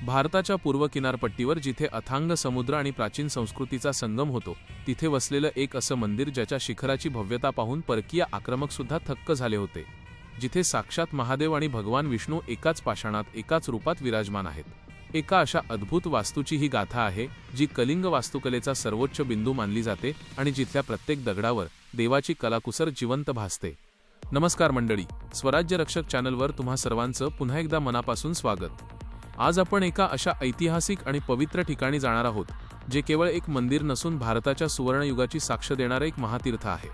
भारताच्या पूर्व किनारपट्टीवर जिथे अथांग समुद्र आणि प्राचीन संस्कृतीचा संगम होतो, तिथे वसलेलं एक असं मंदिर ज्याच्या शिखराची भव्यता पाहून परकीय आक्रमक सुद्धा थक्क झाले होते. जिथे साक्षात महादेव आणि भगवान विष्णू एकाच पाषाणात, एकाच रूपात विराजमान आहेत. एका अशा अद्भुत वास्तूची ही गाथा आहे, जी कलिंग वास्तुकलेचा सर्वोच्च बिंदू मानली जाते आणि जिथल्या प्रत्येक दगडावर देवाची कलाकुसर जिवंत भासते. नमस्कार मंडळी, स्वराज्य रक्षक चॅनलवर तुम्हा सर्वांचं पुन्हा एकदा मनापासून स्वागत. आज आपण एका अशा ऐतिहासिक आणि पवित्र ठिकाणी जाणार आहोत, जे केवळ एक मंदिर नसून भारताच्या सुवर्णयुगाची साक्ष देणारे एक महातीर्थ आहे.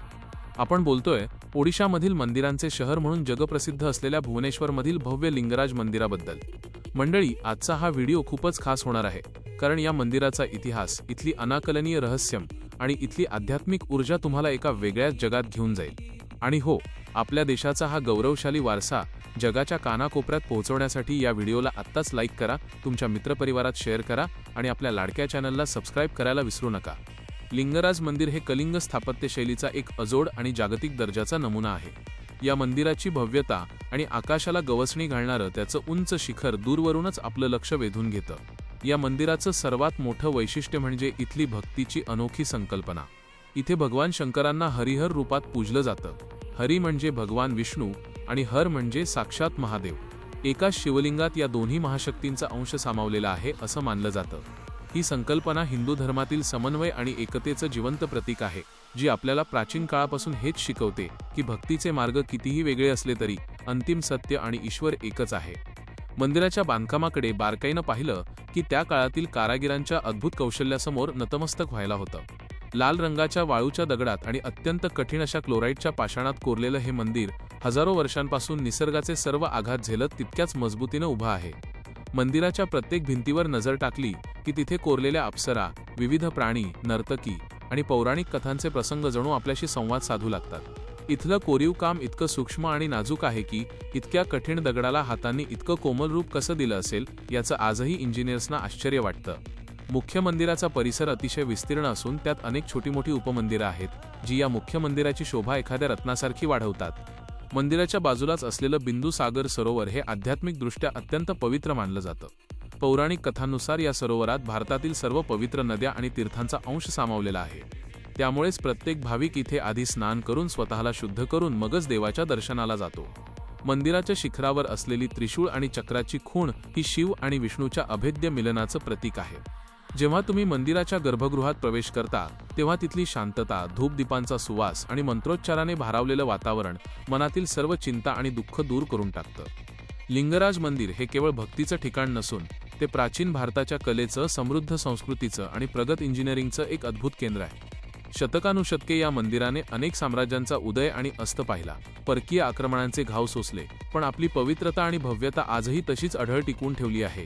आपण बोलतोय ओडिशामधील मंदिरांचे शहर म्हणून जगप्रसिद्ध असलेल्या भुवनेश्वरमधील भव्य लिंगराज मंदिराबद्दल. मंडळी, आजचा हा व्हिडिओ खूपच खास होणार आहे, कारण या मंदिराचा इतिहास, इथली अनाकलनीय रहस्यम आणि इथली आध्यात्मिक ऊर्जा तुम्हाला एका वेगळ्याच जगात घेऊन जाईल. आणि हो, आपल्या देशाचा हा गौरवशाली वारसा जगाच्या कानाकोपऱ्यात पोहोचवण्यासाठी या व्हिडिओला आत्ताच लाईक करा, तुमच्या मित्रपरिवारात शेअर करा आणि आपल्या लाडक्या चॅनलला सबस्क्राईब करायला विसरू नका. लिंगराज मंदिर हे कलिंग स्थापत्यशैलीचा एक अजोड आणि जागतिक दर्जाचा नमुना आहे. या मंदिराची भव्यता आणि आकाशाला गवसणी घालणारं त्याचं उंच शिखर दूरवरूनच आपलं लक्ष वेधून घेतं. या मंदिराचं सर्वात मोठं वैशिष्ट्य म्हणजे इथली भक्तीची अनोखी संकल्पना. इथे भगवान शंकरांना हरिहर रूपात पूजलं जातं. हरी म्हणजे भगवान विष्णू आणि हर म्हणजे साक्षात महादेव. एकाच शिवलिंगात या दोन्ही महाशक्तींचा अंश सामावलेला आहे असं मानलं जातं. ही संकल्पना हिंदू धर्मातील समन्वय आणि एकतेचं जिवंत प्रतीक आहे, जी आपल्याला प्राचीन काळापासून हेच शिकवते की भक्तीचे मार्ग कितीही वेगळे असले तरी अंतिम सत्य आणि ईश्वर एकच आहे. मंदिराच्या बांधकामाकडे बारकाईनं पाहिलं की त्या काळातील कारागिरांच्या अद्भुत कौशल्यासमोर नतमस्तक व्हायला होतं. लाल रंगाच्या वाळूच्या दगडात आणि अत्यंत कठीण अशा क्लोराईडच्या पाषाणात कोरलेलं हे मंदिर हजारो वर्षांपासून निसर्गाचे सर्व आघात झेलत तितक्याच मजबूतीनं उभं आहे. मंदिराच्या प्रत्येक भिंतीवर नजर टाकली की तिथे कोरलेल्या अप्सरा, विविध प्राणी, नर्तकी आणि पौराणिक कथांचे प्रसंग जणू आपल्याशी संवाद साधू लागतात. इथलं कोरीव काम इतकं सूक्ष्म आणि नाजूक आहे की इतक्या कठीण दगडाला हातांनी इतकं कोमल रूप कसं दिलं असेल याचं आजही इंजिनियर्सना आश्चर्य वाटतं. मुख्य मंदिराचा परिसर अतिशय विस्तीर्ण असून त्यात अनेक छोटी मोठी उपमंदिरं आहेत, जी या मुख्य मंदिराची शोभा एखाद्या रत्नासारखी वाढवतात. मंदिराच्या बाजूलाच असलेलं बिंदू सागर सरोवर हे आध्यात्मिकदृष्ट्या अत्यंत पवित्र मानलं जातं. पौराणिक कथांनुसार या सरोवरात भारतातील सर्व पवित्र नद्या आणि तीर्थांचा अंश सामावलेला आहे. त्यामुळेच प्रत्येक भाविक इथे आधी स्नान करून स्वतःला शुद्ध करून मगच देवाच्या दर्शनाला जातो. मंदिराच्या शिखरावर असलेली त्रिशूळ आणि चक्राची खूण ही शिव आणि विष्णूच्या अभेद्य मिलनाचं प्रतीक आहे. जेव्हा तुम्ही मंदिराच्या गर्भगृहात प्रवेश करता, तेव्हा तिथली शांतता, धूपदीपांचा सुवास आणि मंत्रोच्चाराने भारावलेलं वातावरण मनातील सर्व चिंता आणि दुःख दूर करून टाकतं. लिंगराज मंदिर हे केवळ भक्तीचं ठिकाण नसून ते प्राचीन भारताच्या कलेचं, समृद्ध संस्कृतीचं आणि प्रगत इंजिनिअरिंगचं एक अद्भुत केंद्र आहे. शतकानुशतके या मंदिराने अनेक साम्राज्यांचा उदय आणि अस्त पाहिला, परकीय आक्रमणांचे घाव सोसले, पण आपली पवित्रता आणि भव्यता आजही तशीच अढळ टिकवून ठेवली आहे.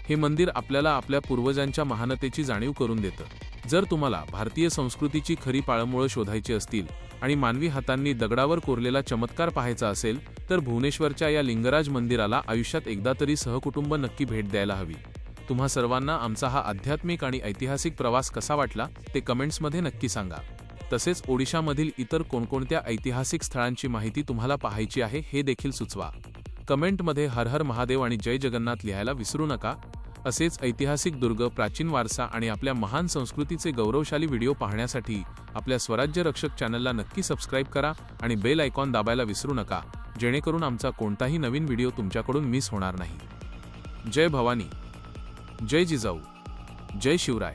हे मंदिर आपल्याला आपल्या पूर्वजांच्या महानतेची जाणीव करून देतं. जर तुम्हाला भारतीय संस्कृतीची खरी पाळंमुळं शोधायची असतील आणि मानवी हातांनी दगडावर कोरलेला चमत्कार पाहायचा असेल, तर भुवनेश्वरच्या या लिंगराज मंदिराला आयुष्यात एकदा तरी सहकुटुंब नक्की भेट द्यायला हवी. तुम्हा सर्वांना आमचा हा आध्यात्मिक आणि ऐतिहासिक प्रवास कसा वाटला ते कमेंट्समध्ये नक्की सांगा. तसेच ओडिशामधील इतर कोणकोणत्या ऐतिहासिक स्थळांची माहिती तुम्हाला पाहायची आहे हे देखील सुचवा. कमेंटमध्ये हर हर महादेव आणि जय जगन्नाथ लिहायला विसरू नका. असेच ऐतिहासिक दुर्ग, प्राचीन वारसा आणि आपल्या महान संस्कृतीचे गौरवशाली व्हिडिओ पाहण्यासाठी आपल्या स्वराज्य रक्षक चॅनलला नक्की सबस्क्राईब करा आणि बेल आयकॉन दाबायला विसरू नका, जेणेकरून आमचा कोणताही नवीन व्हिडिओ तुमच्याकडून मिस होणार नाही. जय भवानी, जय जिजाऊ, जय शिवराय.